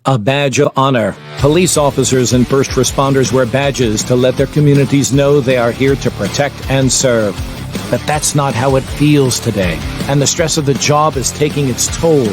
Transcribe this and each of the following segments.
A badge of honor. Police officers and first responders wear badges to let their communities know they are here to protect and serve. But that's not how it feels today, and the stress of the job is taking its toll,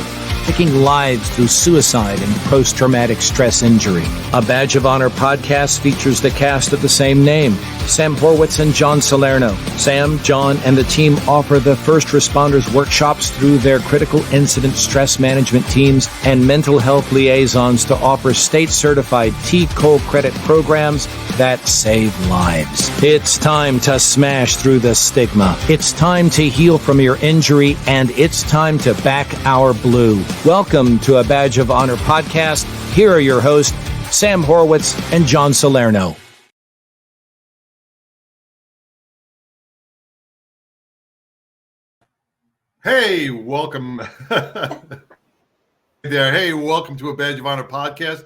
taking lives through suicide and post-traumatic stress injury. A Badge of Honor podcast features the cast of the same name, Sam Horwitz and John Salerno. Sam, John, and the team offer the first responders workshops through their critical incident stress management teams and mental health liaisons to offer state-certified T-COLE credit programs that save lives. It's time to smash through the stigma. It's time to heal from your injury, and it's time to back our blue. Welcome to A Badge of Honor podcast. Here are your hosts, Sam Horwitz and John Salerno. Hey, welcome. there. Hey, welcome to A Badge of Honor podcast,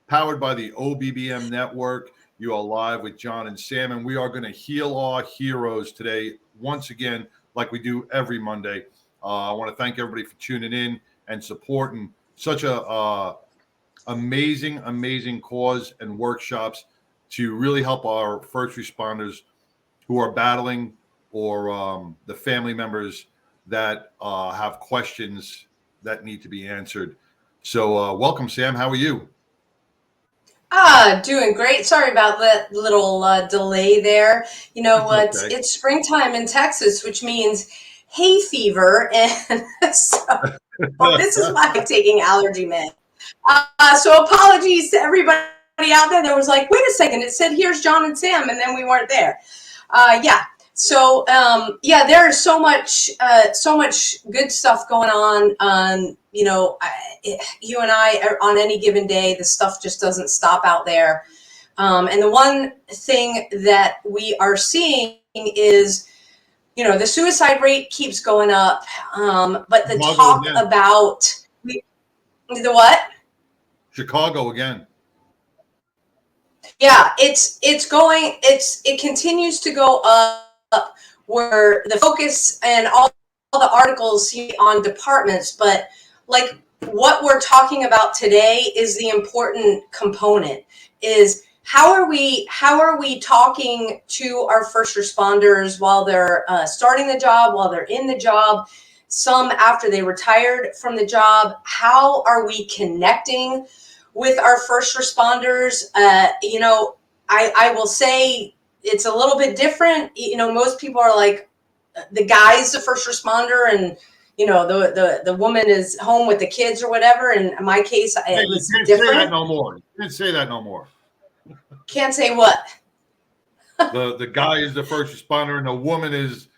powered by the OBBM network. You are live with John and Sam, and we are going to heal our heroes today, once again, like we do every Monday. I want to thank everybody for tuning in and supporting such a amazing cause and workshops to really help our first responders who are battling, or the family members that have questions that need to be answered. So welcome, Sam. How are you? Doing great. Sorry about that little delay there. You know, it's springtime in Texas, which means hay fever. And so this is why I'm taking allergy meds. So apologies to everybody out there that was like, wait a second, it said here's John and Sam, and then we weren't there. So there is so much good stuff going on. You and I are on any given day, the stuff just doesn't stop out there. And the one thing that we are seeing is, the suicide rate keeps going up. But the talk about the what? Chicago again. Yeah, it continues to go up, where the focus and all the articles see on departments, but like what we're talking about today is the important component, is how are we talking to our first responders while they're starting the job, while they're in the job, some after they retired from the job. How are we connecting with our first responders? I will say it's a little bit different. Most people are like, the guy's the first responder, and the woman is home with the kids or whatever. And in my case, it was different. Say that no more. You can't say that no more. Can't say what? The guy is the first responder, and the woman is,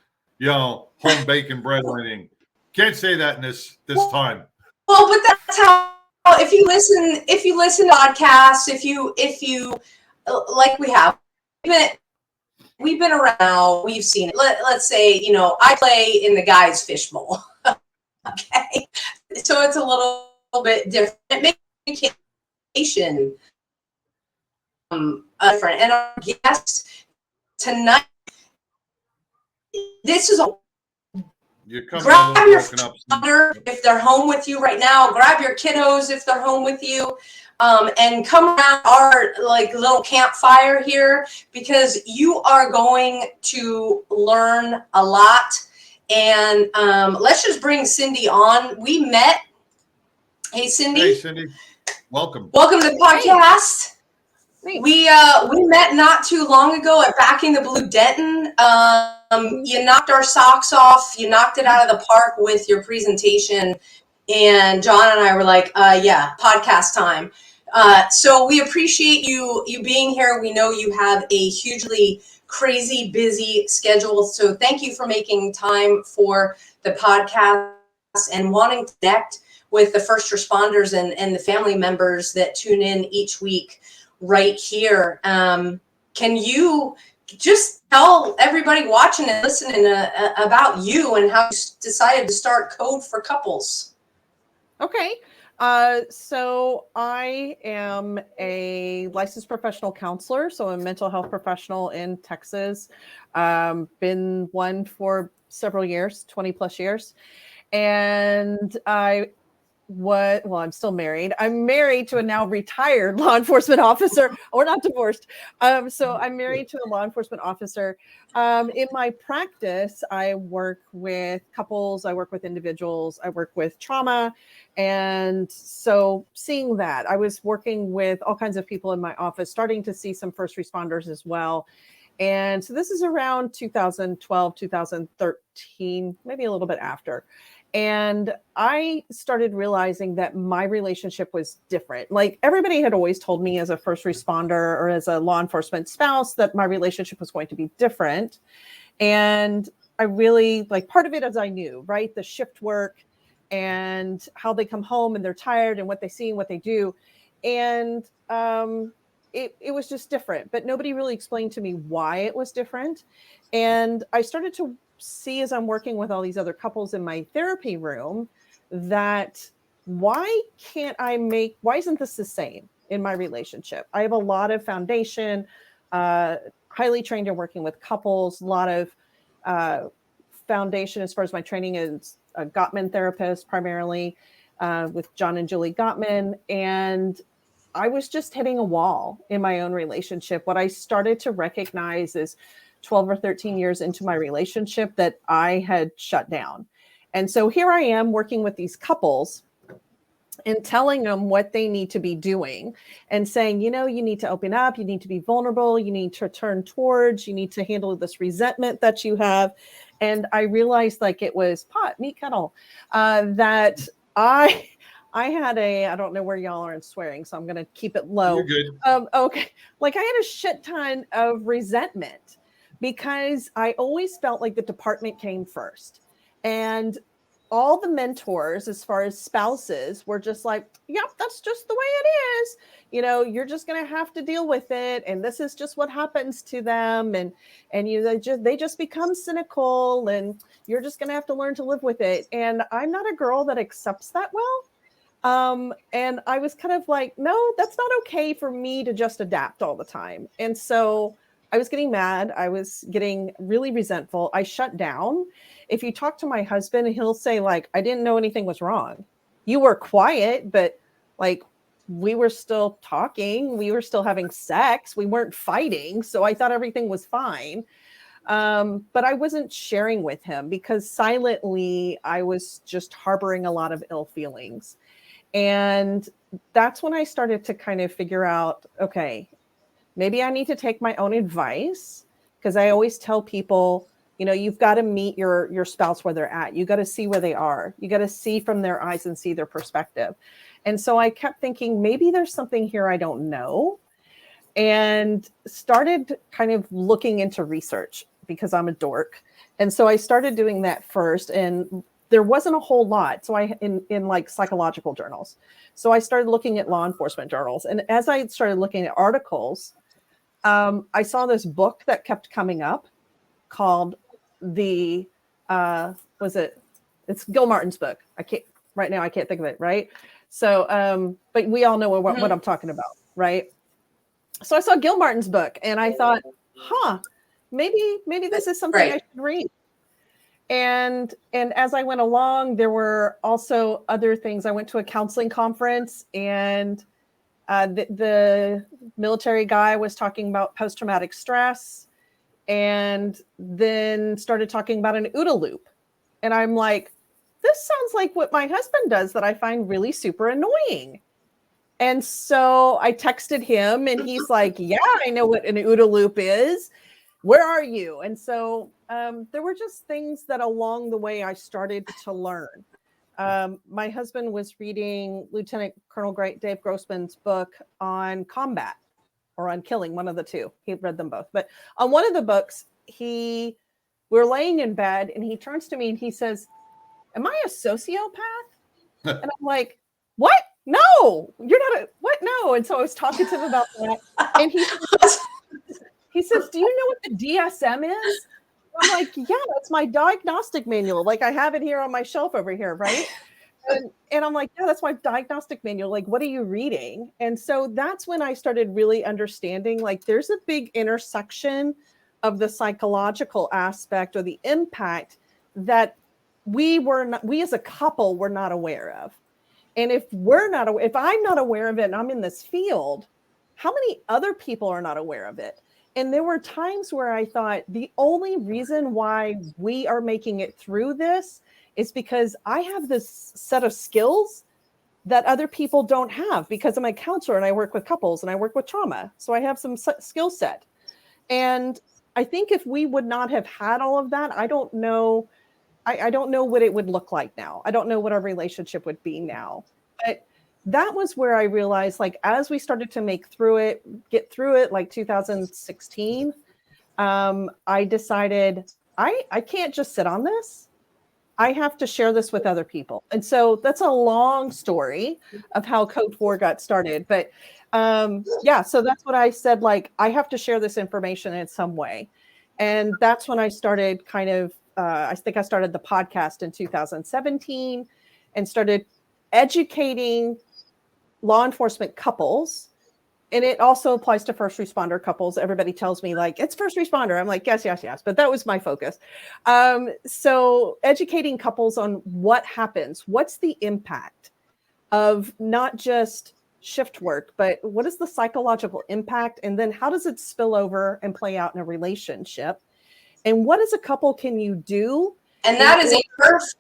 home baking bread or anything. Can't say that in this time. Well, but that's how. If you listen to podcasts, if you like we've been around, we've seen it. Let's say, I play in the guy's fishbowl. Okay. So it's a little bit different. Communication different. And our guest tonight, this is grab your father if they're home with you right now. Grab your kiddos if they're home with you, and come around our little campfire here, because you are going to learn a lot. And let's just bring Cyndi on. We met. Hey, Cyndi. Hey, Cyndi. Welcome. Welcome to the podcast. Thanks. We met not too long ago at Backing the Blue Denton. You knocked our socks off. You knocked it out of the park with your presentation. And John and I were like, podcast time. So we appreciate you being here. We know you have a hugely crazy, busy schedule. So thank you for making time for the podcast and wanting to connect with the first responders and the family members that tune in each week right here. Can you just tell everybody watching and listening about you and how you decided to start Code for Couples? Okay. So I am a licensed professional counselor, so I'm a mental health professional in Texas. Been one for several years, 20 plus years. And I well, I'm still married. I'm married to a now retired law enforcement officer, or not divorced. So I'm married to a law enforcement officer. In my practice, I work with couples, I work with individuals, I work with trauma. And so seeing that, I was working with all kinds of people in my office, starting to see some first responders as well. And so this is around 2012, 2013, maybe a little bit after. And I started realizing that my relationship was different. Like everybody had always told me as a first responder or as a law enforcement spouse that my relationship was going to be different. And I really, like, part of it, as I knew, right? The shift work and how they come home and they're tired and what they see and what they do. And it was just different, but nobody really explained to me why it was different. And I started to see, as I'm working with all these other couples in my therapy room, that why isn't this the same in my relationship? I have a lot of foundation, highly trained in working with couples, a lot of foundation as far as my training is a Gottman therapist, primarily with John and Julie Gottman. And I was just hitting a wall in my own relationship. What I started to recognize is 12 or 13 years into my relationship that I had shut down. And so here I am working with these couples and telling them what they need to be doing and saying, you need to open up, you need to be vulnerable, you need to turn towards, you need to handle this resentment that you have. And I realized, like, it was pot, meat, kettle, that I had I don't know where y'all are in swearing, so I'm going to keep it low. You're good. Okay. Like, I had a shit ton of resentment because I always felt like the department came first. And all the mentors, as far as spouses, were just like, yep, that's just the way it is. You're just going to have to deal with it. And this is just what happens to them. And they just become cynical, and you're just going to have to learn to live with it. And I'm not a girl that accepts that well. And I was kind of like, no, that's not okay for me to just adapt all the time. And so I was getting mad. I was getting really resentful. I shut down. If you talk to my husband, he'll say, like, I didn't know anything was wrong. You were quiet, but like, we were still talking. We were still having sex. We weren't fighting. So I thought everything was fine. But I wasn't sharing with him because silently I was just harboring a lot of ill feelings. And that's when I started to kind of figure out, okay, maybe I need to take my own advice, because I always tell people, you've got to meet your spouse where they're at. You got to see where they are. You got to see from their eyes and see their perspective. And so I kept thinking, maybe there's something here I don't know, and started kind of looking into research because I'm a dork. And so I started doing that first, and there wasn't a whole lot. So in like psychological journals. So I started looking at law enforcement journals. And as I started looking at articles, I saw this book that kept coming up called it's Gil Martin's book. I can't think of it. Right. So, but we all know what I'm talking about. Right. So I saw Gil Martin's book and I thought, maybe this is something I should read. And as I went along, there were also other things. I went to a counseling conference, and the military guy was talking about post-traumatic stress, and then started talking about an OODA loop. And I'm like, this sounds like what my husband does that I find really super annoying. And so I texted him, and he's like, yeah, I know what an OODA loop is. Where are you? And so there were just things that along the way I started to learn. My husband was reading Lieutenant Colonel Dave Grossman's book on combat or on killing, one of the two. He read them both. But on one of the books, we're laying in bed and he turns to me and he says, am I a sociopath? And I'm like, what? No, you're not what? No. And so I was talking to him about that. And he says, do you know what the DSM is? I'm like, yeah, that's my diagnostic manual. Like, I have it here on my shelf over here, right? And I'm like, yeah, that's my diagnostic manual. Like, what are you reading? And so that's when I started really understanding, like, there's a big intersection of the psychological aspect or the impact that we as a couple were not aware of. And if I'm not aware of it and I'm in this field, how many other people are not aware of it? And there were times where I thought the only reason why we are making it through this is because I have this set of skills that other people don't have, because I'm a counselor and I work with couples and I work with trauma. So I have some skill set. And I think if we would not have had all of that, I don't know what it would look like now. I don't know what our relationship would be now. But that was where I realized, like, as we started to get through it, like 2016, I decided I can't just sit on this. I have to share this with other people. And so that's a long story of how Code 4 got started. But so that's what I said, like, I have to share this information in some way. And that's when I started I think I started the podcast in 2017 and started educating law enforcement couples. And it also applies to first responder couples. Everybody tells me, like, it's first responder. I'm like, yes. But that was my focus. So educating couples on what happens, what's the impact of not just shift work, but what is the psychological impact? And then how does it spill over and play out in a relationship? And what as a couple can you do? And that is a perfect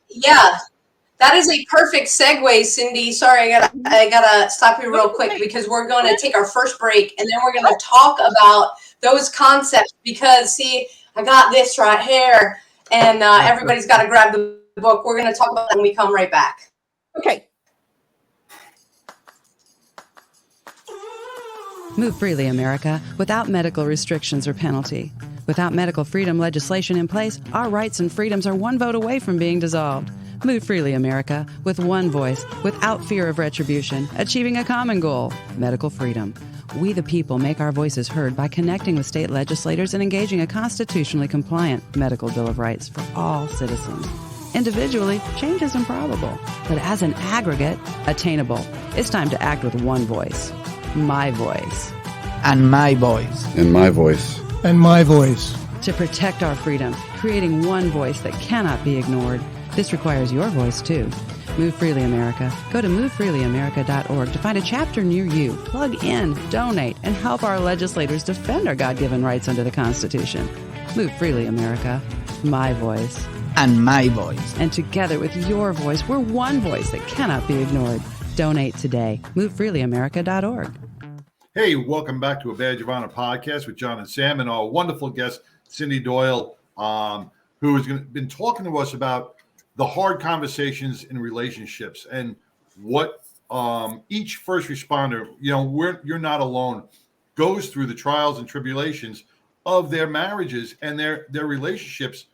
segue, Cyndi. Sorry, I gotta stop you real quick, because we're going to take our first break and then we're going to talk about those concepts, because see, I got this right here, and everybody's got to grab the book. We're going to talk about that when we come right back. Okay. Move freely, America, without medical restrictions or penalty. Without medical freedom legislation in place, our rights and freedoms are one vote away from being dissolved. Move freely, America, with one voice, without fear of retribution, achieving a common goal, medical freedom. We the people make our voices heard by connecting with state legislators and engaging a constitutionally compliant medical Bill of Rights for all citizens. Individually, change is improbable, but as an aggregate, attainable. It's time to act with one voice. My voice. And my voice. And my voice. And my voice. To protect our freedom, creating one voice that cannot be ignored. This requires your voice, too. Move Freely America. Go to movefreelyamerica.org to find a chapter near you. Plug in, donate, and help our legislators defend our God-given rights under the Constitution. Move Freely America. My voice. And my voice. And together with your voice, we're one voice that cannot be ignored. Donate today. MoveFreelyAmerica.org. Hey, welcome back to a Badge of Honor podcast with John and Sam, and our wonderful guest, Cyndi Doyle, who has been talking to us about the hard conversations in relationships and what each first responder, you're not alone, goes through the trials and tribulations of their marriages and their relationships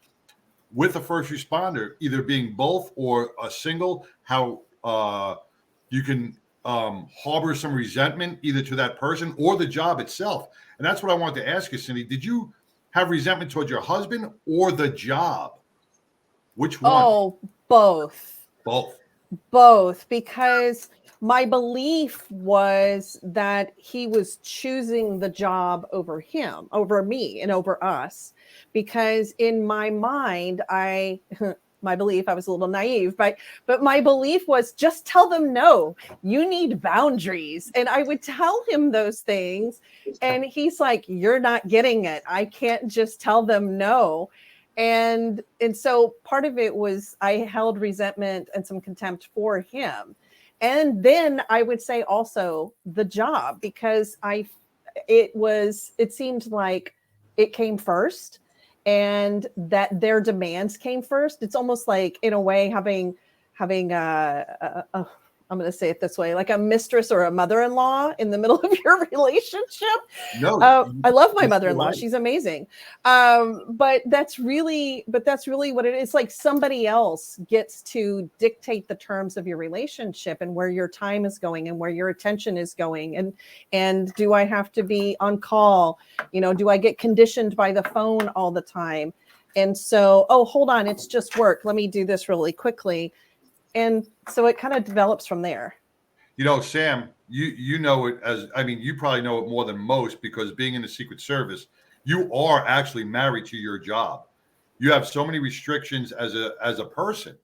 with a first responder, either being both or a single, how you can harbor some resentment either to that person or the job itself. And that's what I wanted to ask you, Cyndi. Did you have resentment towards your husband or the job? Which one? Oh, both. Both, because my belief was that he was choosing the job over me, and over us. Because in my mind, my belief, I was a little naive, but my belief was, just tell them no. You need boundaries. And I would tell him those things, and he's like, you're not getting it. I can't just tell them no. And so part of it was I held resentment and some contempt for him. And then I would say also the job, because it seemed like it came first, and that their demands came first. It's almost like, in a way, having I'm going to say it this way, like a mistress or a mother-in-law in the middle of your relationship. No, I love my mother-in-law. She's amazing. But that's really what it is. Like, somebody else gets to dictate the terms of your relationship and where your time is going and where your attention is going. And do I have to be on call? Do I get conditioned by the phone all the time? And so, hold on, it's just work. Let me do this really quickly. And so it kind of develops from there. Sam, you know it you probably know it more than most, because being in the Secret Service, you are actually married to your job. You have so many restrictions as a person.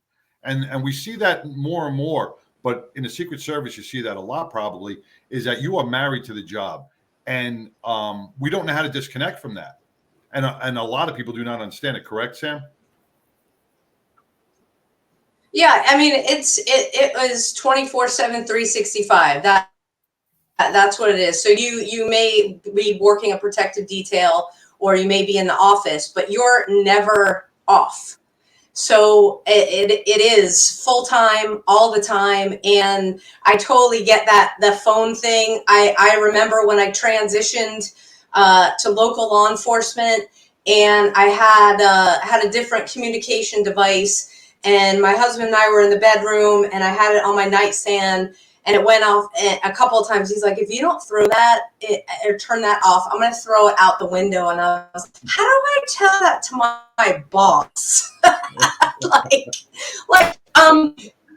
And we see that more and more but in the Secret Service, you see that a lot probably, is that you are married to the job. And we don't know how to disconnect from that. And a lot of people do not understand it. Correct, Sam? Yeah, I mean, it was 24/7, 365. That's what it is. So you may be working a protective detail, or you may be in the office, but you're never off. So it is full time all the time. And I totally get that, the phone thing. I remember when I transitioned to local law enforcement, and I had a different communication device, and my husband and I were in the bedroom, and I had it on my nightstand, and it went off a couple of times. He's like, if you don't throw that or turn that off, I'm going to throw it out the window. And I was like, how do I tell that to my boss?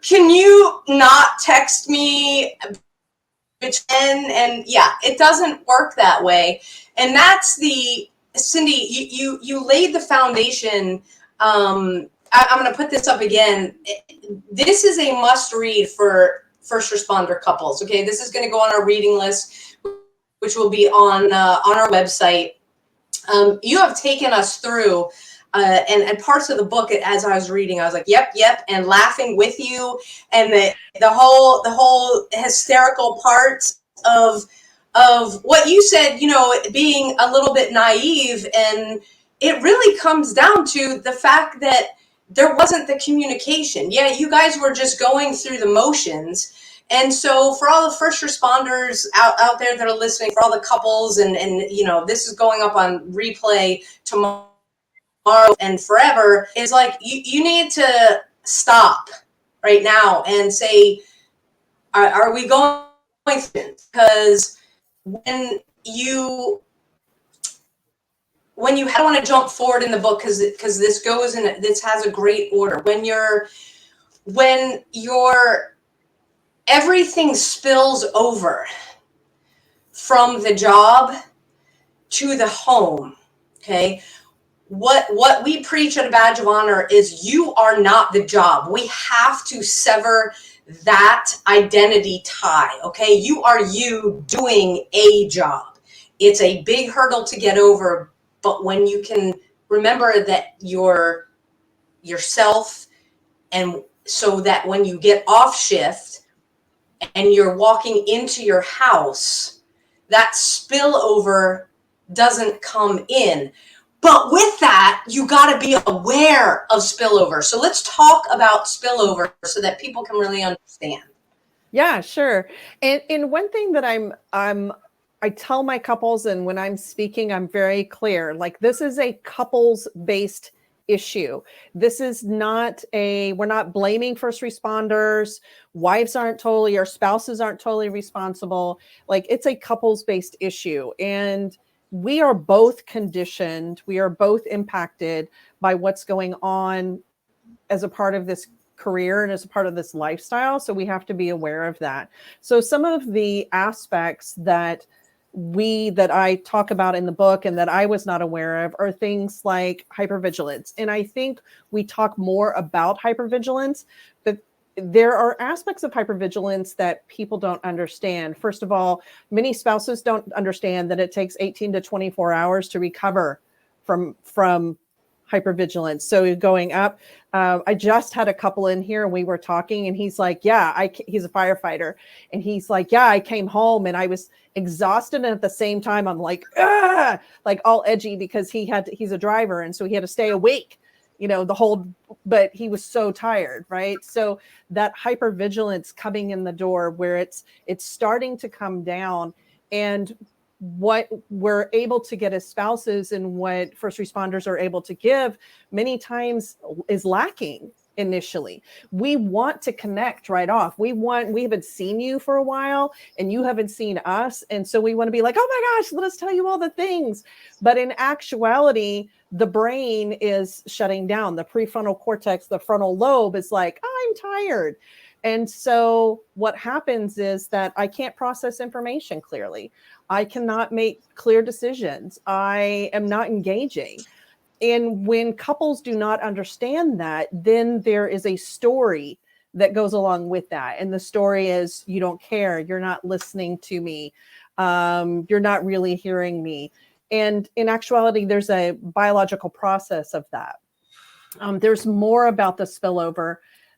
Can you not text me? And yeah, it doesn't work that way. And that's Cyndi, you laid the foundation. I'm going to put this up again. This is a must read for first responder couples. Okay, this is going to go on our reading list, which will be on our website. You have taken us through and parts of the book. As I was reading, I was like, yep, and laughing with you, and the whole hysterical parts of what you said, being a little bit naive. And it really comes down to the fact that there wasn't the communication. Yeah, you guys were just going through the motions. And so for all the first responders out there that are listening, for all the couples, and this is going up on replay tomorrow and forever, is like, you need to stop right now and say, are we going through? Because when you I don't want to jump forward in the book because this goes in, this has a great order. When your everything spills over from the job to the home, okay? What we preach at a Badge of Honor is you are not the job. We have to sever that identity tie, okay? You are you doing a job. It's a big hurdle to get over, but when you can remember that you're yourself, and so that when you get off shift and you're walking into your house, that spillover doesn't come in. But with that, you got to be aware of spillover. So let's talk about spillover so that people can really understand. Yeah, sure. And one thing that I tell my couples, and when I'm speaking, I'm very clear, like, this is a couples based issue. This is not we're not blaming first responders. Wives aren't totally, or spouses aren't totally responsible. Like, it's a couples based issue. And we are both conditioned. We are both impacted by what's going on as a part of this career and as a part of this lifestyle. So we have to be aware of that. So some of the aspects that I talk about in the book and that I was not aware of are things like hypervigilance. And I think we talk more about hypervigilance, but there are aspects of hypervigilance that people don't understand. First of all, many spouses don't understand that it takes 18 to 24 hours to recover from hypervigilance. So going up, I just had a couple in here and we were talking, and he's like, he's a firefighter. And he's like, I came home and I was exhausted. And at the same time, I'm like, like all edgy because he's a driver. And so he had to stay awake, but he was so tired. Right. So that hypervigilance coming in the door where it's starting to come down, and what we're able to get as spouses and what first responders are able to give many times is lacking initially. We want to connect right off. We haven't seen you for a while and you haven't seen us. And so we want to be like, oh my gosh, let us tell you all the things. But in actuality, the brain is shutting down. The prefrontal cortex, the frontal lobe is like, I'm tired. And so what happens is that I can't process information clearly. I cannot make clear decisions. I am not engaging. And when couples do not understand that, then there is a story that goes along with that. And the story is, you don't care. You're not listening to me. You're not really hearing me. And in actuality, there's a biological process of that. There's more about the spillover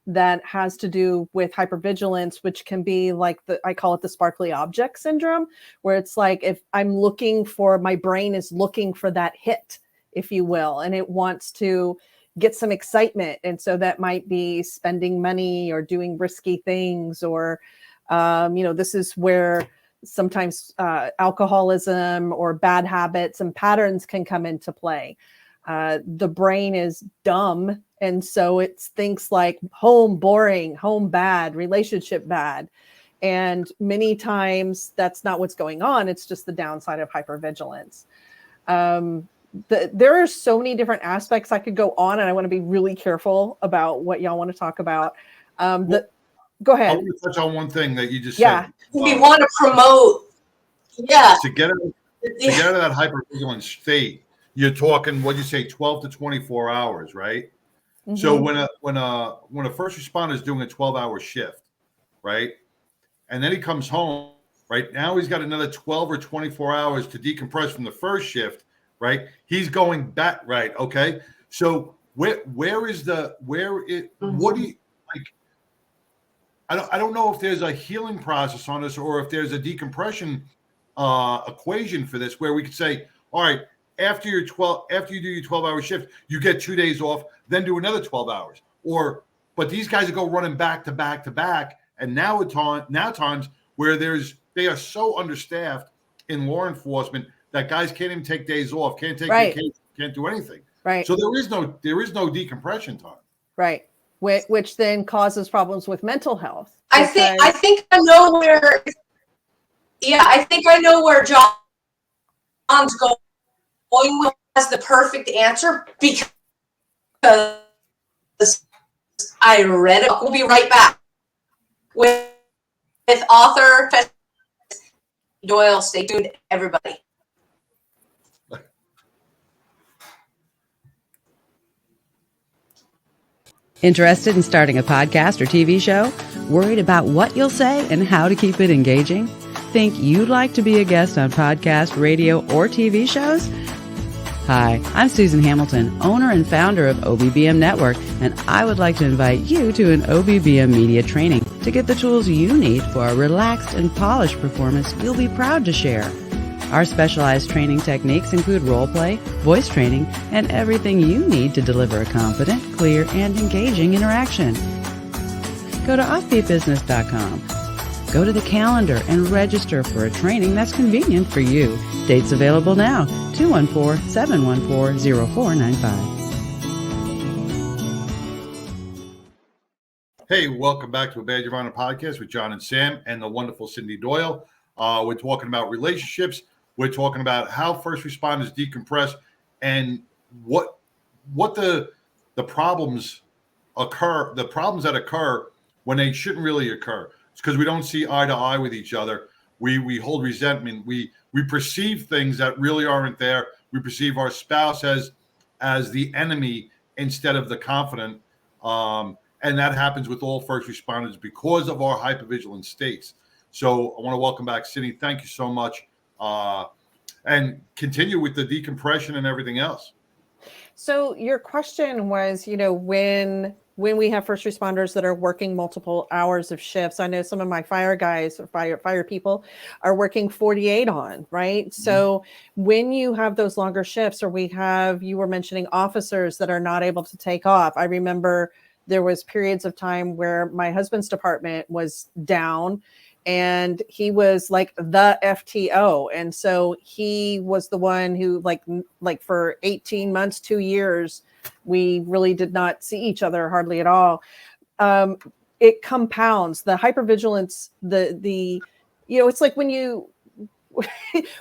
that has to do with hypervigilance, which can be like I call it the sparkly object syndrome, where it's like, if I'm looking for, my brain is looking for that hit, if you will, and it wants to get some excitement. And so that might be spending money or doing risky things, or, this is where sometimes alcoholism or bad habits and patterns can come into play. The brain is dumb. And so it's things like home boring, home bad, relationship bad. And many times that's not what's going on. It's just the downside of hypervigilance. There are so many different aspects I could go on, and I want to be really careful about what y'all want to talk about. Go ahead. I want to touch on one thing that you just said. We want to promote. Yeah. To get out of that hypervigilance state, you're talking, what you say, 12 to 24 hours, right? Mm-hmm. So when a first responder is doing a 12-hour shift, right, and then he comes home, right, now he's got another 12 or 24 hours to decompress from the first shift, right? He's going back, right? Okay, so what do you like? I don't know if there's a healing process on this, or if there's a decompression equation for this, where we could say, all right, after you do your 12-hour shift, you get 2 days off, then do another 12 hours. But these guys go running back to back to back, and now times where they are so understaffed in law enforcement that guys can't even take days off, can't take vacation, can't do anything. Right. So there is no decompression time. Right. Which then causes problems with mental health. I think I know where. Yeah, I think I know where John's going with as the perfect answer, because I read it. We'll be right back with author Doyle. Stay tuned, everybody. Interested in starting a podcast or TV show? Worried about what you'll say and how to keep it engaging? Think you'd like to be a guest on podcast, radio, or TV shows? Hi, I'm Susan Hamilton, owner and founder of OBBM Network, and I would like to invite you to an OBBM media training to get the tools you need for a relaxed and polished performance you'll be proud to share. Our specialized training techniques include role play, voice training, and everything you need to deliver a confident, clear, and engaging interaction. Go to offbeatbusiness.com. Go to the calendar and register for a training that's convenient for you. Dates available now, 214-714-0495. Hey, welcome back to a Badge of Honor podcast with John and Sam and the wonderful Cyndi Doyle. We're talking about relationships. We're talking about how first responders decompress and what the problems occur, the problems that occur when they shouldn't really occur. It's because we don't see eye to eye with each other. We hold resentment. We perceive things that really aren't there. We perceive our spouse as the enemy instead of the confidant. And that happens with all first responders because of our hypervigilance states. So I want to welcome back Cyndi. Thank you so much. And continue with the decompression and everything else. So your question was, when we have first responders that are working multiple hours of shifts, I know some of my fire guys or fire people are working 48 on, right? Mm-hmm. So when you have those longer shifts, or you were mentioning officers that are not able to take off. I remember there was periods of time where my husband's department was down, and he was like the FTO. And so he was the one who like for 18 months, 2 years, we really did not see each other hardly at all. It compounds the hypervigilance, it's like when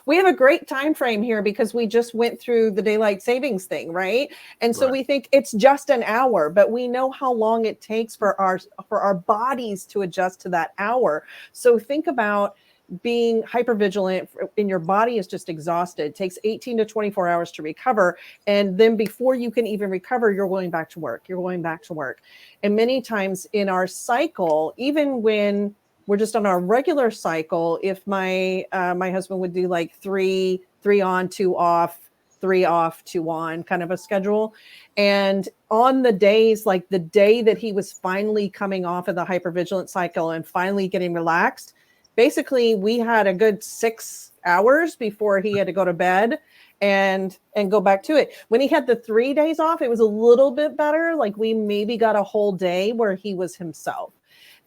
we have a great time frame here because we just went through the daylight savings thing, right? And so we think it's just an hour, but we know how long it takes for our bodies to adjust to that hour. So think about being hypervigilant in your body is just exhausted. It takes 18 to 24 hours to recover. And then before you can even recover, you're going back to work. You're going back to work. And many times in our cycle, even when we're just on our regular cycle, if my husband would do like three on, 2 off, 3 off, 2 on kind of a schedule. And on the days, like the day that he was finally coming off of the hypervigilant cycle and finally getting relaxed, basically we had a good 6 hours before he had to go to bed and go back to it. When he had the 3 days off, it was a little bit better. Like we maybe got a whole day where he was himself.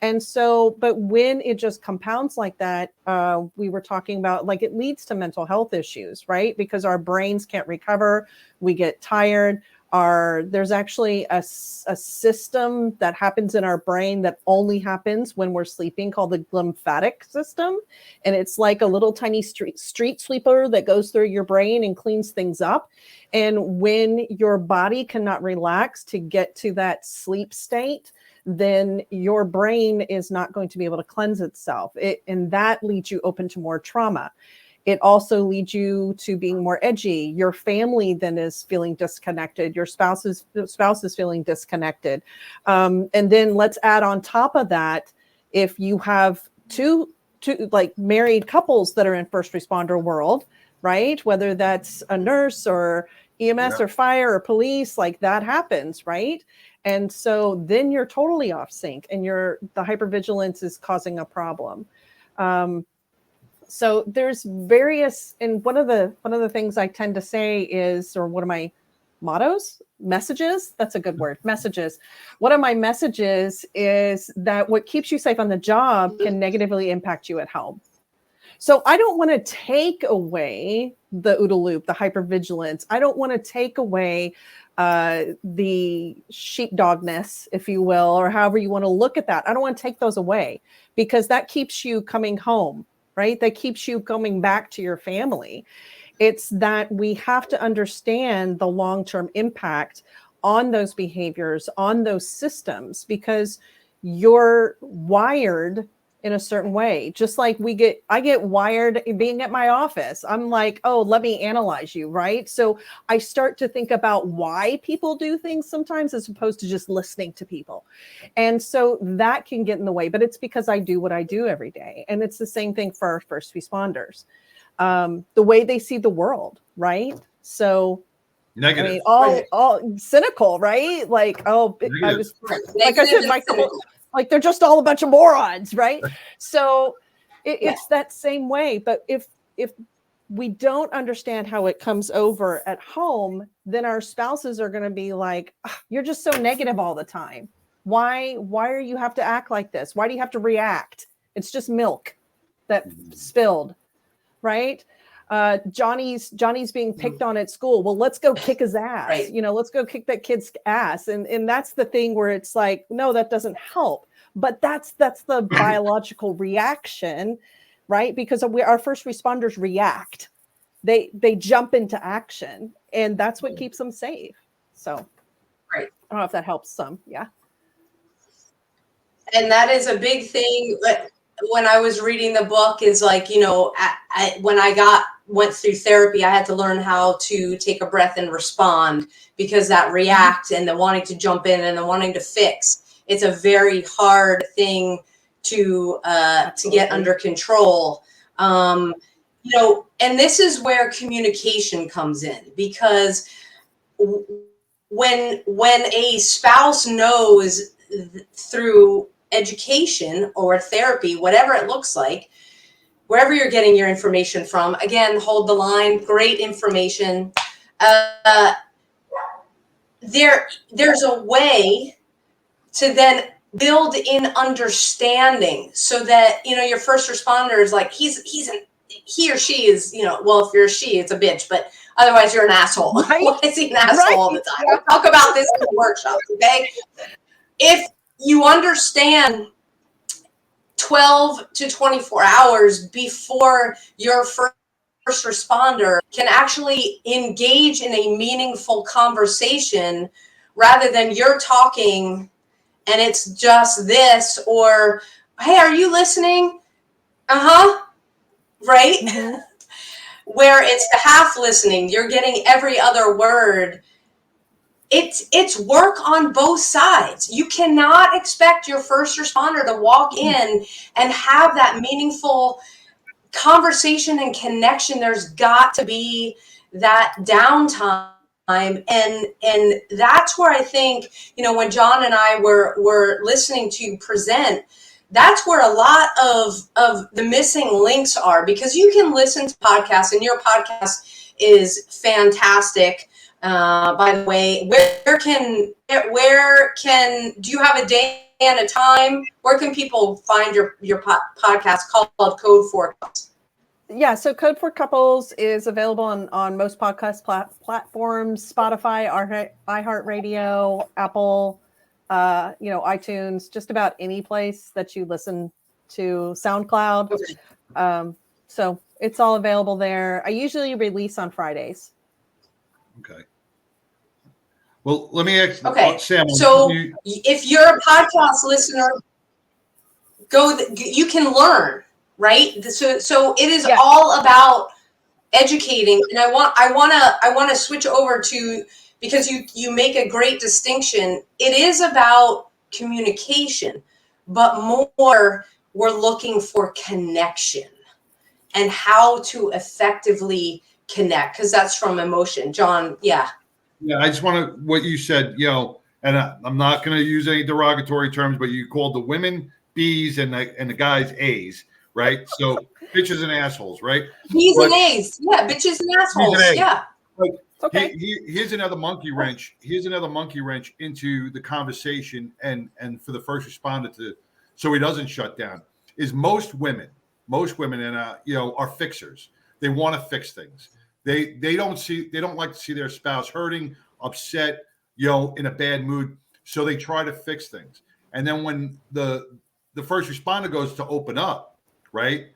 And so, but when it just compounds like that, we were talking about, like, it leads to mental health issues, right? Because our brains can't recover. We get tired. There's actually a system that happens in our brain that only happens when we're sleeping called the lymphatic system. And it's like a little tiny street sweeper that goes through your brain and cleans things up. And when your body cannot relax to get to that sleep state, then your brain is not going to be able to cleanse itself. And that leads you open to more trauma. It also leads you to being more edgy. Your family then is feeling disconnected. Your spouse is feeling disconnected. And then let's add on top of that, if you have two like married couples that are in first responder world, right? Whether that's a nurse or EMS or fire or police, like that happens, right? And so then you're totally off sync and the hypervigilance is causing a problem. So there's various, and one of the things I tend to say is, or one of my messages, that's a good word, messages. One of my messages is that what keeps you safe on the job can negatively impact you at home. So I don't want to take away the OODA loop, the hypervigilance. I don't want to take away the sheepdogness, if you will, or however you want to look at that. I don't want to take those away because that keeps you coming home, right? That keeps you coming back to your family. It's that we have to understand the long-term impact on those behaviors, on those systems, because you're wired in a certain way. Just like I get wired being at my office. I'm like, oh, let me analyze you, right? So I start to think about why people do things sometimes as opposed to just listening to people. And so that can get in the way, but it's because I do what I do every day. And it's the same thing for our first responders. The way they see the world, right? So Negative. I mean, all cynical, right? Like, oh, I was, like I said, my couple, like they're just all a bunch of morons, right? So it's that same way. But if we don't understand how it comes over at home, then our spouses are going to be like, you're just so negative all the time. Why are you have to act like this? Why do you have to react? It's just milk that spilled, right? Johnny's being picked on at school. Well, let's go kick his ass. Right. Let's go kick that kid's ass. And that's the thing where it's like, no, that doesn't help. But that's the biological reaction, right? Because our first responders react. They jump into action, and that's what keeps them safe. So, right. I don't know if that helps some. Yeah. And that is a big thing. When I was reading the book, is like, when I went through therapy, I had to learn how to take a breath and respond, because that react and the wanting to jump in and the wanting to fix, it's a very hard thing to get under control. And this is where communication comes in, because when a spouse knows through education or therapy, whatever it looks like, wherever you're getting your information from, again, hold the line, great information. There's a way to then build in understanding, so that, your first responder is like, he or she is, well, if you're a she, it's a bitch, but otherwise you're an asshole. Right. Why is he an asshole all the time? We'll talk about this in the workshops, okay? If you understand 12 to 24 hours before your first responder can actually engage in a meaningful conversation, rather than you're talking and it's just this, or, hey, are you listening? Uh-huh. right? Mm-hmm. Where it's the half listening, you're getting every other word. It's work on both sides. You cannot expect your first responder to walk in and have that meaningful conversation and connection. There's got to be that downtime. And that's where I think, when John and I were listening to you present, that's where a lot of the missing links are, because you can listen to podcasts, and your podcast is fantastic. By the way, do you have a day and a time? Where can people find your podcast called Code for Couples? Yeah, so Code for Couples is available on most podcast platforms: Spotify, iHeartRadio, Apple, iTunes, just about any place that you listen to, SoundCloud. Okay. So it's all available there. I usually release on Fridays. Okay. Well, let me ask. Okay. Sam. So if you're a podcast listener, you can learn, right? So it is all about educating. And I want to switch over to, because you make a great distinction. It is about communication, but more we're looking for connection and how to effectively connect, because that's from emotion. John, yeah. Yeah, I just want to, what you said, and I'm not going to use any derogatory terms, but you called the women B's and the guys A's, right? So bitches and assholes, right? B's and A's, yeah, bitches and assholes, yeah. Like, Okay. Here's another monkey wrench. Here's another monkey wrench into the conversation, and for the first responder so he doesn't shut down. Is most women, and are fixers. They want to fix things. They don't like to see their spouse hurting, upset, in a bad mood. So they try to fix things. And then when the first responder goes to open up, right?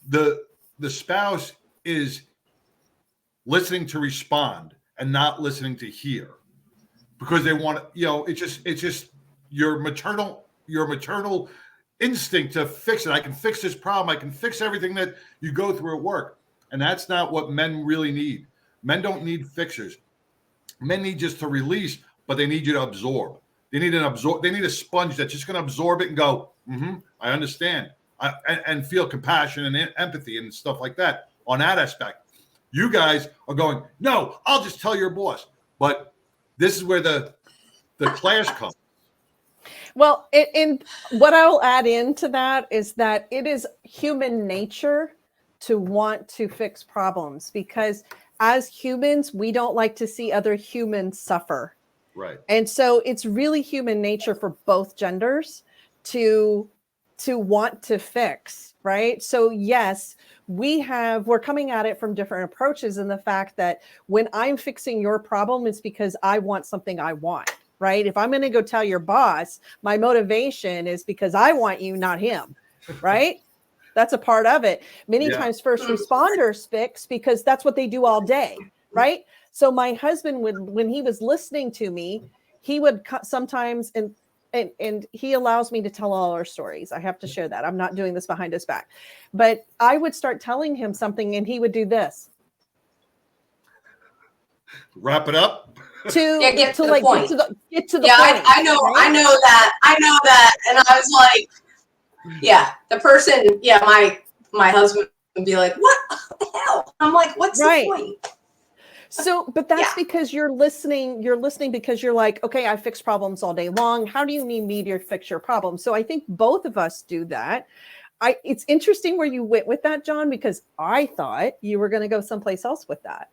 The spouse is listening to respond and not listening to hear, because they want to, it's just your maternal instinct to fix it. I can fix this problem. I can fix everything that you go through at work. And that's not what men really need. Men don't need fixers. Men need just to release, but they need you to absorb. They need a sponge that's just going to absorb it and go, I understand. And feel compassion and empathy and stuff like that on that aspect. You guys are going, no, I'll just tell your boss. But this is where the clash comes. Well, and what I'll add into that is that it is human nature to want to fix problems, because as humans, we don't like to see other humans suffer. Right. And so it's really human nature for both genders to want to fix, right? So yes, we're coming at it from different approaches, in the fact that when I'm fixing your problem, it's because I want something I want, right? If I'm going to go tell your boss, my motivation is because I want you, not him, right? That's a part of it. Many times first responders fix because that's what they do all day, right? So my husband when he was listening to me, he would sometimes, and he allows me to tell all our stories. I have to share that. I'm not doing this behind his back. But I would start telling him something and he would do this. Wrap it up. Get to the point. Get to the point. I know that. And I was like, the person, my husband would be like, what the hell? I'm like, what's the point? So, but that's because you're listening because you're like, okay, I fix problems all day long. How do you need me to fix your problem? So I think both of us do that. It's interesting where you went with that, John, because I thought you were going to go someplace else with that,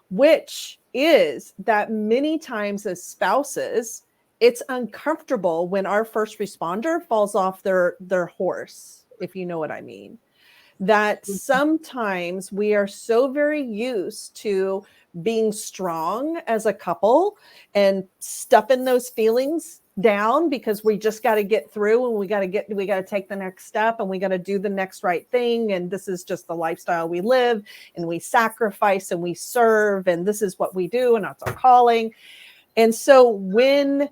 which is that many times as spouses, it's uncomfortable when our first responder falls off their horse, if you know what I mean. That sometimes we are so very used to being strong as a couple and stuffing those feelings down because we just got to get through, and we got to take the next step, and we got to do the next right thing. And this is just the lifestyle we live, and we sacrifice and we serve, and this is what we do, and that's our calling. And so when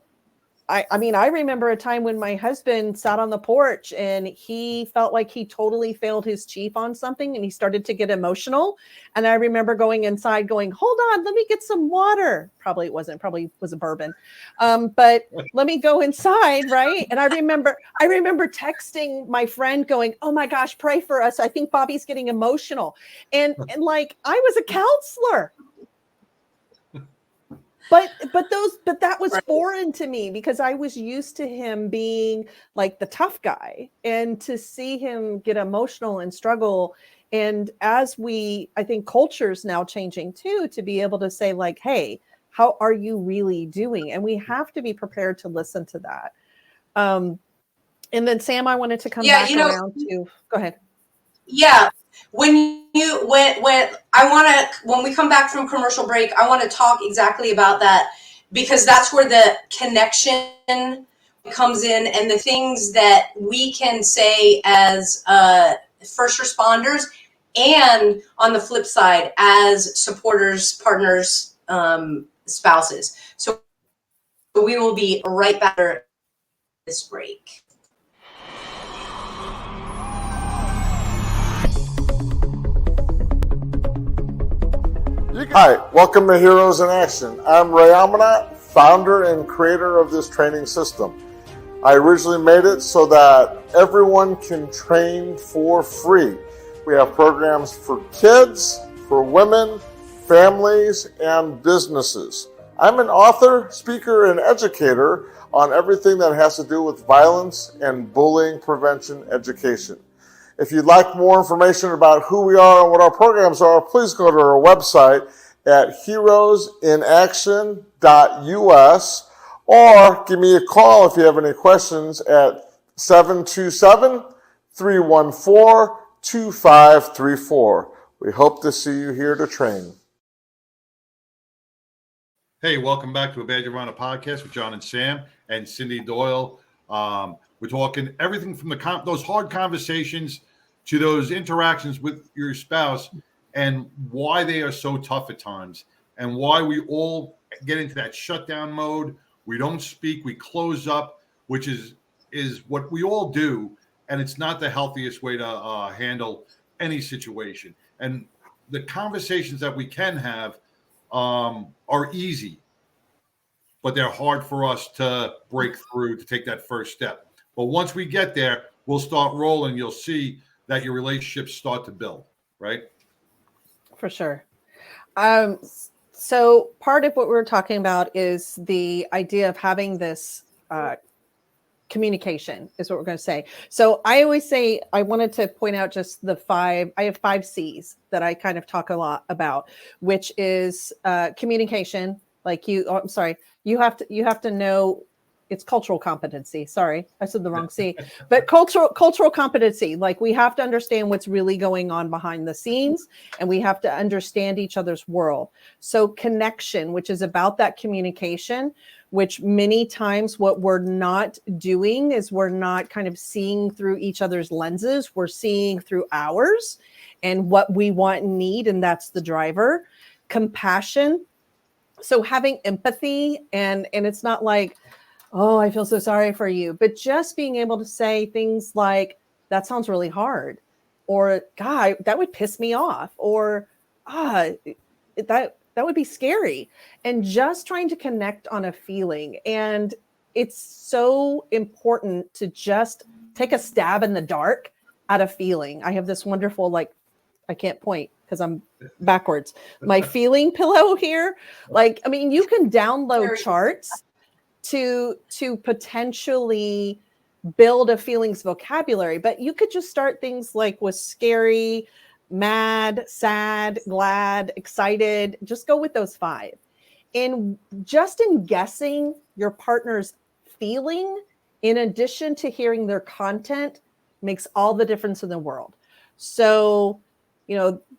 I mean, I remember a time when my husband sat on the porch and he felt like he totally failed his chief on something and he started to get emotional. And I remember going inside going, hold on, let me get some water. Probably it wasn't, probably was a bourbon. But let me go inside, right? And I remember texting my friend going, oh my gosh, pray for us. I think Bobby's getting emotional. And like, I was a counselor. But that was foreign to me because I was used to him being like the tough guy, and to see him get emotional and struggle. And as I think culture's now changing too, to be able to say like, hey, how are you really doing? And we have to be prepared to listen to that. And then Sam, I wanted to come back around to, go ahead. Yeah. When we come back from commercial break, I want to talk exactly about that, because that's where the connection comes in, and the things that we can say as first responders, and on the flip side as supporters, partners, spouses. So we will be right back after this break. Hi, welcome to Heroes in Action. I'm Ray Amanat, founder and creator of this training system. I originally made it so that everyone can train for free. We have programs for kids, for women, families, and businesses. I'm an author, speaker, and educator on everything that has to do with violence and bullying prevention education. If you'd like more information about who we are and what our programs are, please go to our website at heroesinaction.us, or give me a call if you have any questions at 727-314-2534. We hope to see you here to train. Hey, welcome back to A Badge of Honor podcast with John and Sam and Cyndi Doyle. We're talking everything from those hard conversations to those interactions with your spouse, and why they are so tough at times, and why we all get into that shutdown mode. We don't speak, we close up, which is what we all do, and it's not the healthiest way to handle any situation. And the conversations that we can have are easy, but they're hard for us to break through, to take that first step. But once we get there, we'll start rolling. You'll see that your relationships start to build, right? For sure. So part of what we're talking about is the idea of having this communication is what we're going to say. So I always say, I wanted to point out just I have 5 C's that I kind of talk a lot about, which is communication. Like you have to know. It's cultural competency. Sorry, I said the wrong C. But cultural competency. Like, we have to understand what's really going on behind the scenes, and we have to understand each other's world. So connection, which is about that communication, which many times what we're not doing is we're not kind of seeing through each other's lenses. We're seeing through ours and what we want and need, and that's the driver. Compassion. So having empathy, and it's not like, oh, I feel so sorry for you, but just being able to say things like, that sounds really hard, or God, that would piss me off, or that would be scary, and just trying to connect on a feeling. And it's so important to just take a stab in the dark at a feeling. I have this wonderful, like, I can't point because I'm backwards, my feeling pillow here. Like, I mean, you can download charts to potentially build a feelings vocabulary, but you could just start things like with scary, mad, sad, glad, excited. Just go with those 5. And just in guessing your partner's feeling, in addition to hearing their content, makes all the difference in the world. So,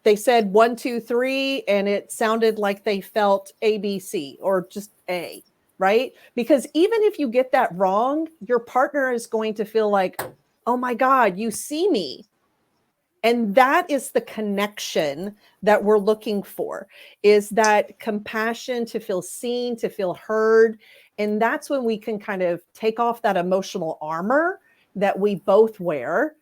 they said 1, 2, 3, and it sounded like they felt ABC or just A. Right? Because even if you get that wrong, your partner is going to feel like, oh my God, you see me. And that is the connection that we're looking for, is that compassion, to feel seen, to feel heard. And that's when we can kind of take off that emotional armor that we both wear,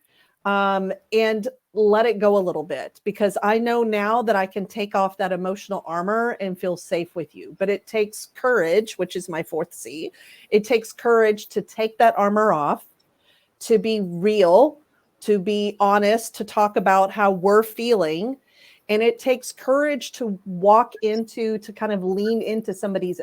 and let it go a little bit, because I know now that I can take off that emotional armor and feel safe with you. But it takes courage, which is my 4th C. It takes courage to take that armor off, to be real, to be honest, to talk about how we're feeling. And it takes courage to walk into, to kind of lean into somebody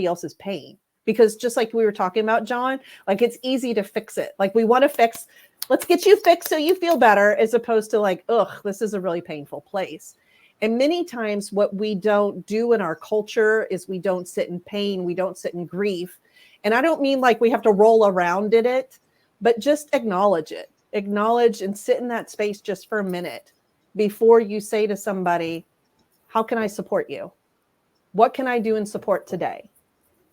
else's pain. Because just like we were talking about, John, like it's easy to fix it. Like we want to fix, let's get you fixed so you feel better, as opposed to like, ugh, this is a really painful place. And many times what we don't do in our culture is we don't sit in pain. We don't sit in grief. And I don't mean like we have to roll around in it, but just acknowledge it. Acknowledge and sit in that space just for a minute before you say to somebody, how can I support you? What can I do in support today?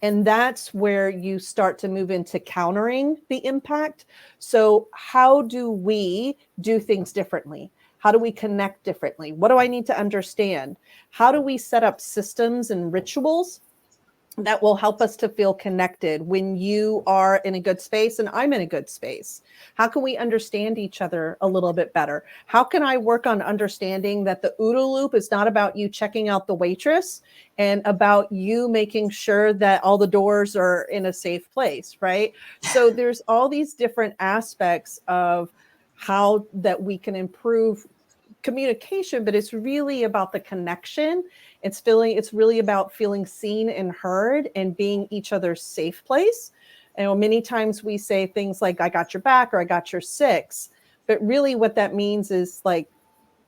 And that's where you start to move into countering the impact. So how do we do things differently? How do we connect differently? What do I need to understand? How do we set up systems and rituals that will help us to feel connected when you are in a good space and I'm in a good space? How can we understand each other a little bit better? How can I work on understanding that the OODA loop is not about you checking out the waitress and about you making sure that all the doors are in a safe place, right? So there's all these different aspects of how that we can improve communication, but it's really about the connection. It's really about feeling seen and heard and being each other's safe place. And many times we say things like, I got your back, or I got your 6. But really what that means is like,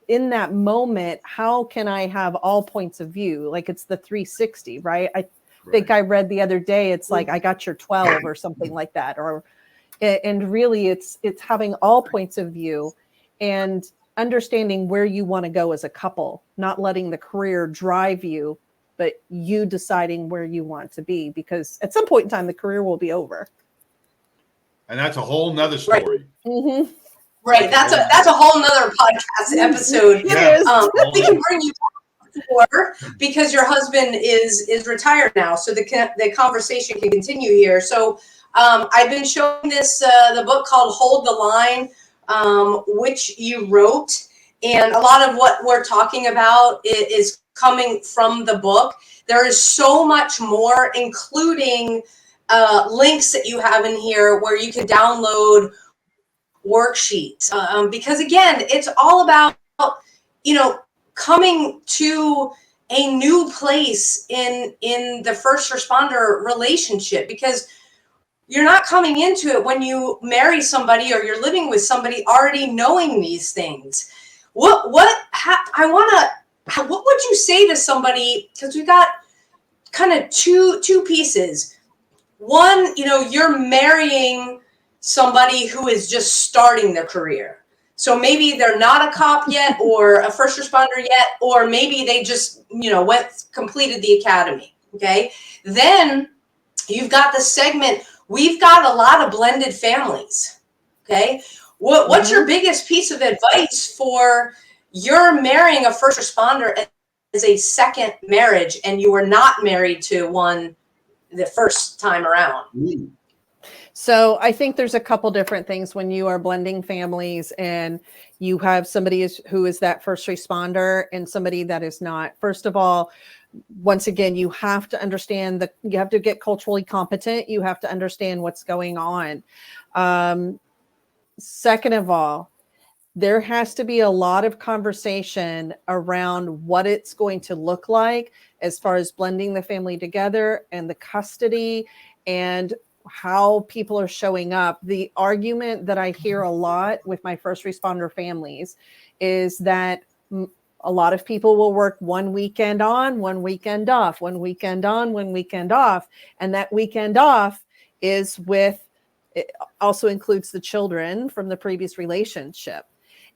in that moment, how can I have all points of view? Like it's the 360, right? I think I read the other day, it's like, I got your 12 or something like that. And really it's having all points of view and understanding where you want to go as a couple, not letting the career drive you, but you deciding where you want to be, because at some point in time, the career will be over. And that's a whole nother story. Right. Mm-hmm. Right. That's a whole nother podcast episode. We can bring you for, because your husband is retired now. So the conversation can continue here. So I've been showing this, the book called Hold the Line, which you wrote. And a lot of what we're talking about is coming from the book. There is so much more, including links that you have in here where you can download worksheets. Because again, it's all about, coming to a new place in the first responder relationship, because you're not coming into it when you marry somebody or you're living with somebody already knowing these things. What would you say to somebody? Because we've got kind of two pieces. One, you're marrying somebody who is just starting their career. So maybe they're not a cop yet or a first responder yet, or maybe they just, completed the academy. Okay. Then you've got the segment. We've got a lot of blended families. Okay. What's your biggest piece of advice for you're marrying a first responder as a second marriage and you were not married to one the first time around? So I think there's a couple different things when you are blending families and you have somebody who is that first responder and somebody that is not. First of all, once again, you have to understand you have to get culturally competent. You have to understand what's going on. Second of all, there has to be a lot of conversation around what it's going to look like as far as blending the family together and the custody and how people are showing up. The argument that I hear a lot with my first responder families is that a lot of people will work one weekend on, one weekend off, one weekend on, one weekend off. And that weekend off is it also includes the children from the previous relationship.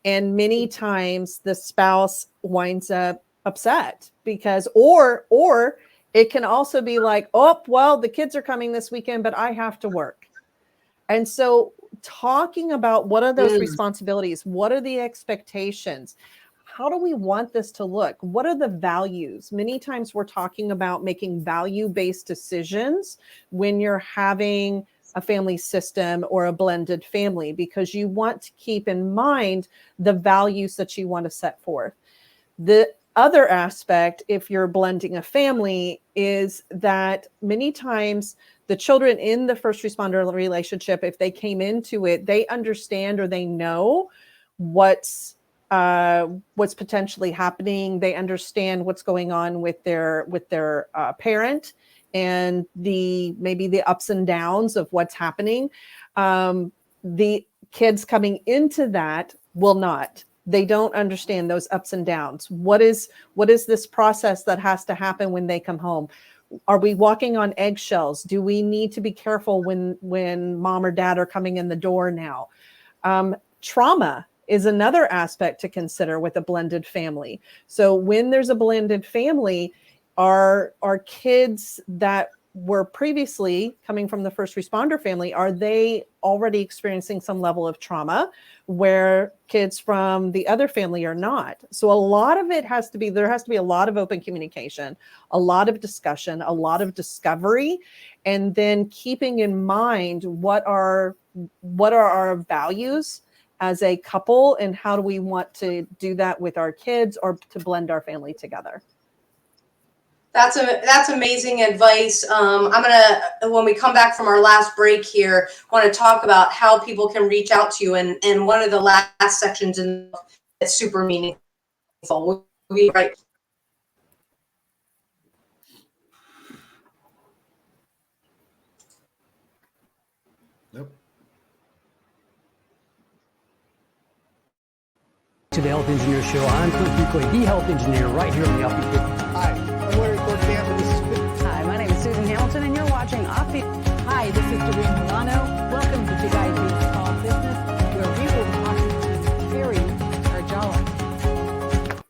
And many times the spouse winds up upset because, or it can also be like, oh, well, the kids are coming this weekend, but I have to work. And so talking about what are those responsibilities? What are the expectations? How do we want this to look? What are the values? Many times we're talking about making value-based decisions when you're having a family system or a blended family, because you want to keep in mind the values that you want to set forth. The other aspect, if you're blending a family, is that many times the children in the first responder relationship, if they came into it, they understand or they know what's potentially happening. They understand what's going on with their parent and maybe the ups and downs of what's happening. The kids coming into that will not. They don't understand those ups and downs. What is this process that has to happen when they come home? Are we walking on eggshells? Do we need to be careful when mom or dad are coming in the door now? Trauma is another aspect to consider with a blended family. So when there's a blended family, are kids that were previously coming from the first responder family, are they already experiencing some level of trauma where kids from the other family are not? So a lot of it there has to be a lot of open communication, a lot of discussion, a lot of discovery, and then keeping in mind what are our values as a couple, and how do we want to do that with our kids or to blend our family together. That's amazing advice. I'm gonna, when we come back from our last break here, want to talk about how people can reach out to you, and one of the last sections in the book that's super meaningful. We'll be right. Yep. To the Health Engineer Show. I'm Clint Buckley, the Health Engineer, right here on the Offbeat 50. Hi, I'm Larry Cortampa. Hi, my name is Susan Hamilton, and you're watching Offbeat. Hi, this is Doreen Milano. Welcome to Big Ideas Small Business, where we will talk to Terry Arjala.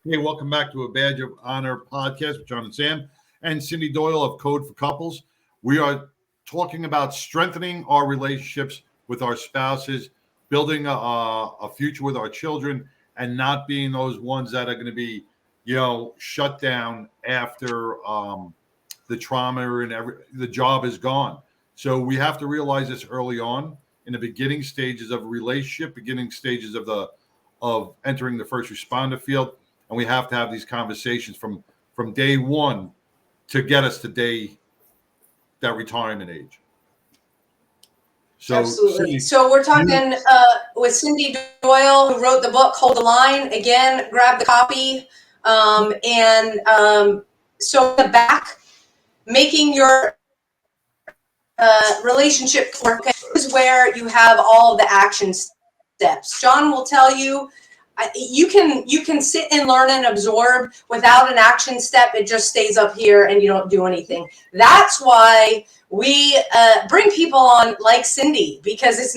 Hey, welcome back to a Badge of Honor podcast with John and Sam and Cyndi Doyle of Code for Couples. We are talking about strengthening our relationships with our spouses, building a future with our children, and not being those ones that are going to be, shut down after the trauma and the job is gone. So we have to realize this early on in the beginning stages of a relationship, beginning stages of entering the first responder field, and we have to have these conversations from day one to get us to that retirement age. So, Absolutely. So we're talking with Cyndi Doyle, who wrote the book Hold the Line. Again, grab the copy. So in the back, making your relationship work is where you have all of the action steps. John will tell you, you can sit and learn and absorb without an action step. It just stays up here and you don't do anything. That's why we bring people on like Cyndi, because it's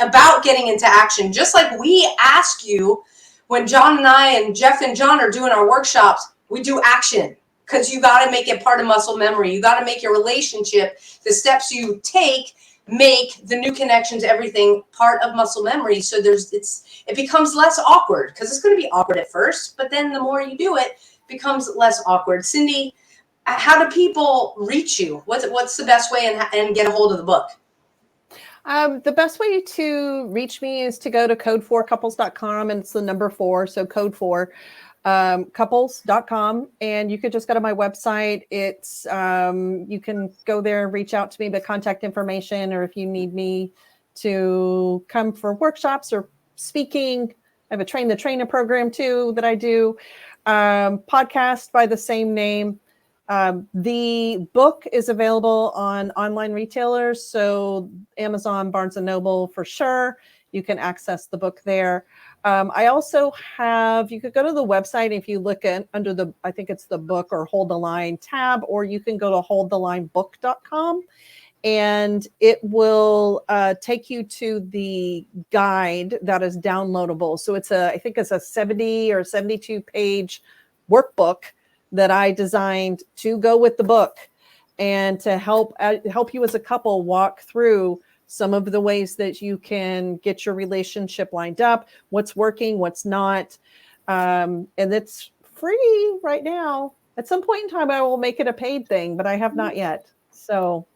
about getting into action. Just like we ask you when John and I and Jeff and John are doing our workshops, we do action, because you got to make it part of muscle memory. You got to make your relationship, the steps you take, make the new connections, everything part of muscle memory. So it becomes less awkward, because it's going to be awkward at first, but then the more you do it, becomes less awkward. Cyndi, how do people reach you? What's the best way and get a hold of the book? The best way to reach me is to go to code4couples.com, and it's the number 4, so code4 couples.com, and you could just go to my website. It's you can go there and reach out to me, but contact information, or if you need me to come for workshops or speaking, I have a train the trainer program too that I do. Podcast by the same name. The book is available on online retailers, so Amazon, Barnes & Noble for sure. You can access the book there. I also you could go to the website if you look under I think it's the book or Hold the Line tab, or you can go to holdthelinebook.com, and it will take you to the guide that is downloadable. So I think it's a 70 or 72 page workbook that I designed to go with the book and to help you as a couple walk through some of the ways that you can get your relationship lined up, what's working, what's not. And it's free right now. At some point in time, I will make it a paid thing, but I have not yet. So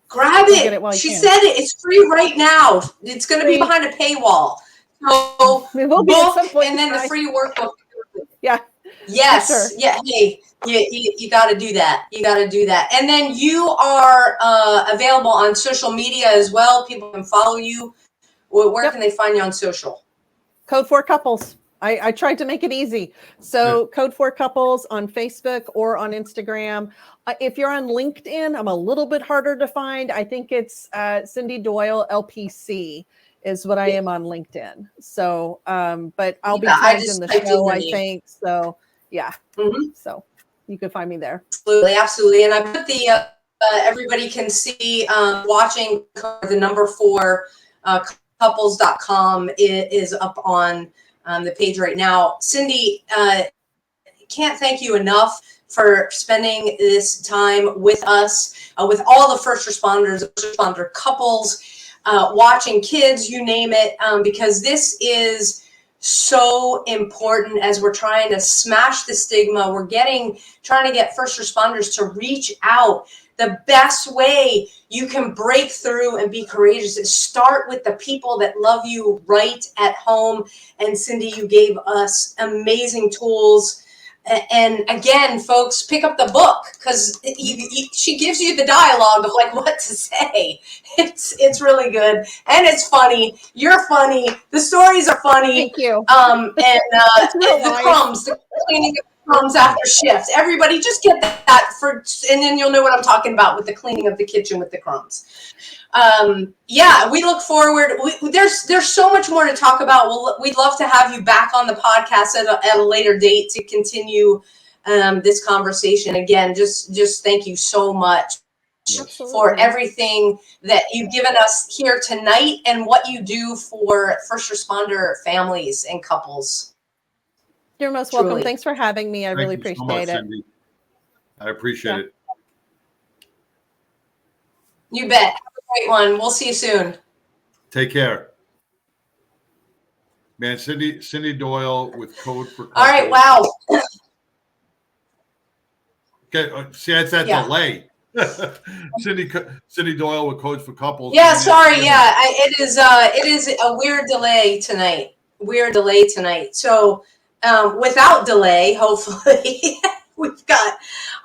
grab it. She said it. It's free right now. It's going to be behind a paywall. So book and then the free workbook. Yeah. Yes. Sure. Yeah. Hey, you got to do that. You got to do that. And then you are available on social media as well. People can follow you. Where can they find you on social? Code 4 Couples. I tried to make it easy. So Code 4 Couples on Facebook or on Instagram. If you're on LinkedIn, I'm a little bit harder to find. I think it's Cyndi Doyle, LPC is what I am on LinkedIn. So, but I'll be tagged in the show, I think. So, yeah. So you can find me there. Absolutely. Absolutely. And I put the, everybody can see watching the number 4 couples.com is up on the page right now. Cyndi, can't thank you enough for spending this time with us, with all the first responder couples, watching kids, you name it, because this is so important as we're trying to smash the stigma. We're trying to get first responders to reach out. The best way you can break through and be courageous is start with the people that love you right at home. And Cyndi, you gave us amazing tools. And again, folks, pick up the book because she gives you the dialogue of like what to say. It's really good and it's funny. You're funny. The stories are funny. Thank you. And the crumbs, the cleaning of crumbs after shift. Everybody, just get that and then you'll know what I'm talking about with the cleaning of the kitchen with the crumbs. Yeah, we look forward. There's so much more to talk about. We'd love to have you back on the podcast at a later date to continue this conversation. Again, just thank you so much for everything that you've given us here tonight and what you do for first responder families and couples. You're most welcome. Thanks for having me. I really appreciate it. Cyndi. I appreciate it. You bet. Have a great one. We'll see you soon. Take care. Man, Cyndi Doyle with Code for Couples. All right. Wow. Okay. See, it's that delay. Cyndi Doyle with Code for Couples. Yeah. Sorry. Yeah. It is a weird delay tonight. So without delay, hopefully we've got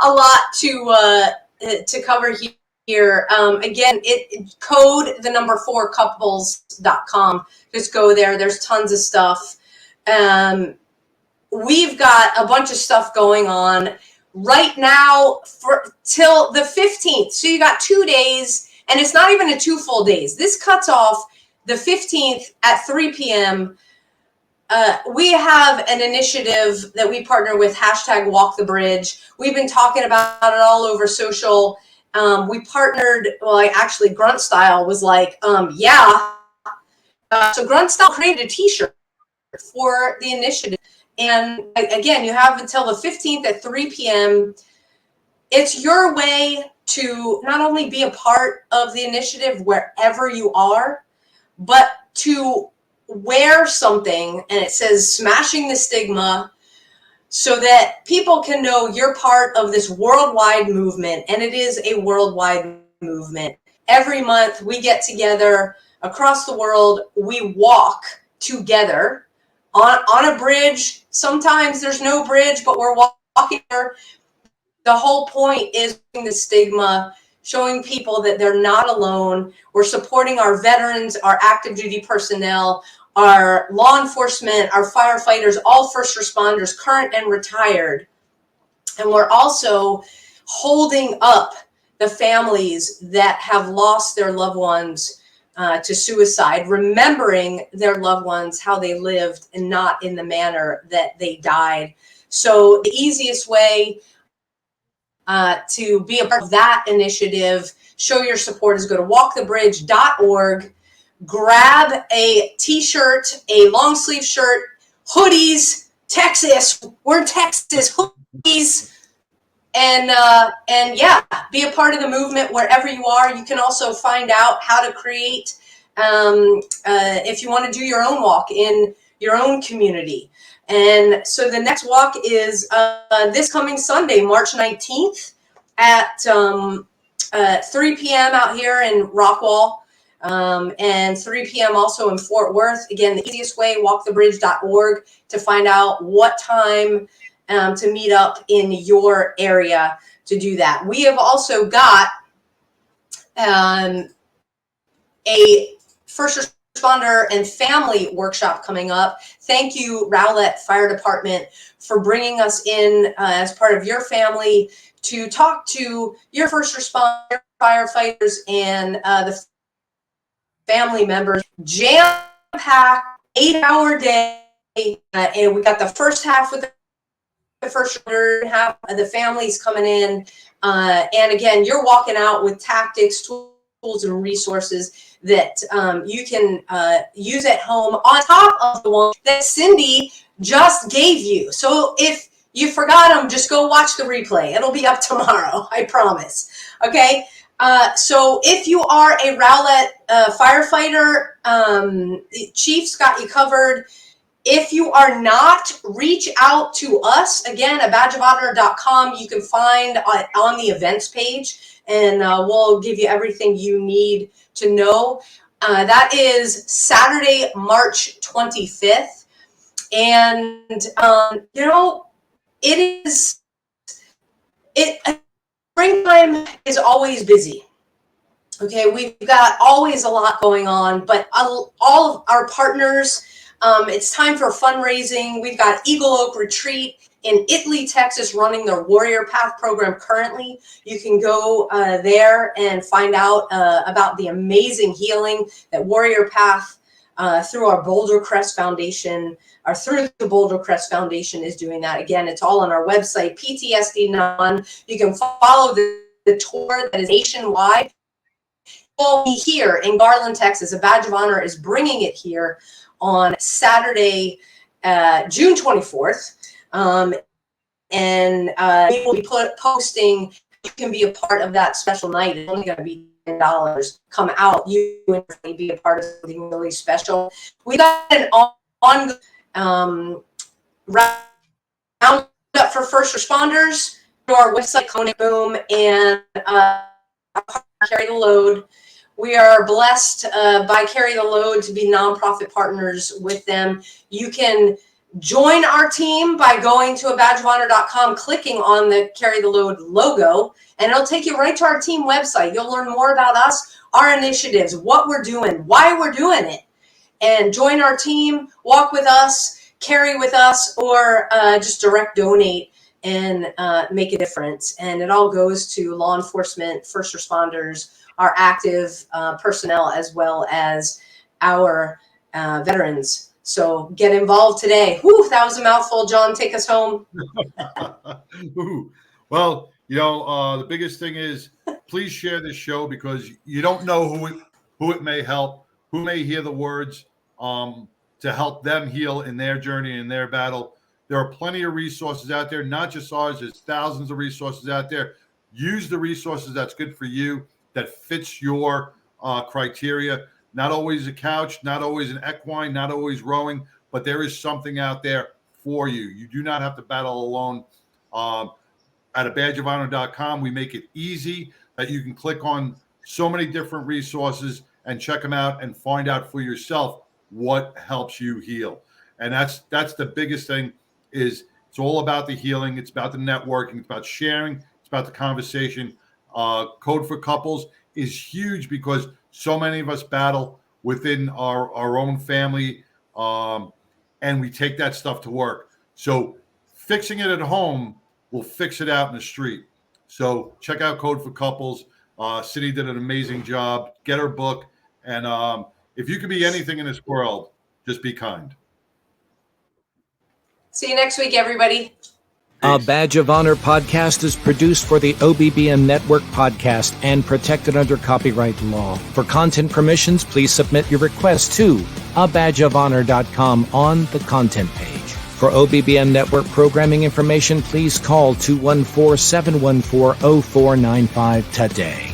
a lot to cover here. Again, code the number 4 couples.com. Just go there. There's tons of stuff. We've got a bunch of stuff going on right now till the 15th. So you got 2 days and it's not even 2 full days. This cuts off the 15th at 3 p.m. We have an initiative that we partner with #WalkTheBridge. We've been talking about it all over social. We partnered, actually Grunt Style was like, so Grunt Style created a t-shirt for the initiative. And again, you have until the 15th at 3 p.m. It's your way to not only be a part of the initiative wherever you are, but to wear something and it says smashing the stigma so that people can know you're part of this worldwide movement. And it is a worldwide movement. Every month we get together across the world. We walk together on a bridge. Sometimes there's no bridge, but we're walking there. The whole point is the stigma, showing people that they're not alone. We're supporting our veterans, our active duty personnel, our law enforcement, our firefighters, all first responders, current and retired. And we're also holding up the families that have lost their loved ones to suicide, remembering their loved ones, how they lived and not in the manner that they died. So the easiest way to be a part of that initiative, show your support, is go to walkthebridge.org. Grab a t-shirt, a long sleeve shirt, hoodies, Texas. We're in Texas, hoodies, and yeah, be a part of the movement wherever you are. You can also find out how to create, if you want to do your own walk in your own community. And so the next walk is this coming Sunday, March 19th at 3 p.m. out here in Rockwall, and 3 p.m. also in Fort Worth. Again, the easiest way, walkthebridge.org to find out what time to meet up in your area to do that. We have also got a first responder and family workshop coming up. Thank you, Rowlett Fire Department, for bringing us in as part of your family to talk to your first responder, firefighters, and the family members. Jam-packed, 8-hour day, and we got the first half with the first responder, half of the families coming in. And again, you're walking out with tactics, tools, and resources that you can use at home on top of the one that Cyndi just gave you. So if you forgot them, just go watch the replay. It'll be up tomorrow, I promise. Okay. So if you are a Rowlett firefighter, Chief's got you covered. If you are not, reach out to us. Again, at badgeofhonor.com, you can find on the events page, and we'll give you everything you need to know. That is Saturday, March 25th. And, you know, springtime is always busy. Okay, we've got always a lot going on, but all of our partners, it's time for fundraising. We've got Eagle Oak Retreat in Italy, Texas, running their Warrior Path program currently. You can go there and find out about the amazing healing that Warrior Path through our Boulder Crest Foundation, or through the Boulder Crest Foundation, is doing that. Again, it's all on our website, PTSD None. You can follow the tour that is nationwide. We'll be here in Garland, Texas. A Badge of Honor is bringing it here on Saturday, June 24th. And we will be posting. You can be a part of that special night. It's only going to be $10. Come out. You and be a part of something really special. We got an roundup for first responders to our website, Conic Boom, and Carry the Load. We are blessed by Carry the Load to be nonprofit partners with them. You can join our team by going to abadgeofhonor.com, clicking on the Carry the Load logo, and it'll take you right to our team website. You'll learn more about us, our initiatives, what we're doing, why we're doing it, and join our team, walk with us, carry with us, or just direct donate and make a difference. And it all goes to law enforcement, first responders, our active personnel, as well as our veterans. So get involved today. Whew, that was a mouthful. John, take us home. Ooh. Well, you know, the biggest thing is please share this show, because you don't know who it may help, who may hear the words to help them heal in their journey, in their battle. There are plenty of resources out there, not just ours. There's thousands of resources out there. Use the resources that's good for you, that fits your criteria. Not always a couch, not always an equine, not always rowing, but there is something out there for you. You do not have to battle alone. At abadgeofhonor.com, we make it easy that you can click on so many different resources and check them out and find out for yourself what helps you heal. And that's the biggest thing. Is it's all about the healing. It's about the networking. It's about sharing. It's about the conversation. Code for Couples is huge, because so many of us battle within our own family, and we take that stuff to work. So fixing it at home will fix it out in the street. So check out Code for Couples. Cyndi did an amazing job. Get her book. And if you could be anything in this world, just be kind. See you next week, everybody. A Badge of Honor podcast is produced for the OBBM Network podcast and protected under copyright law. For content permissions, please submit your request to abadgeofhonor.com on the content page. For OBBM network programming information, please call 214-714-0495 today.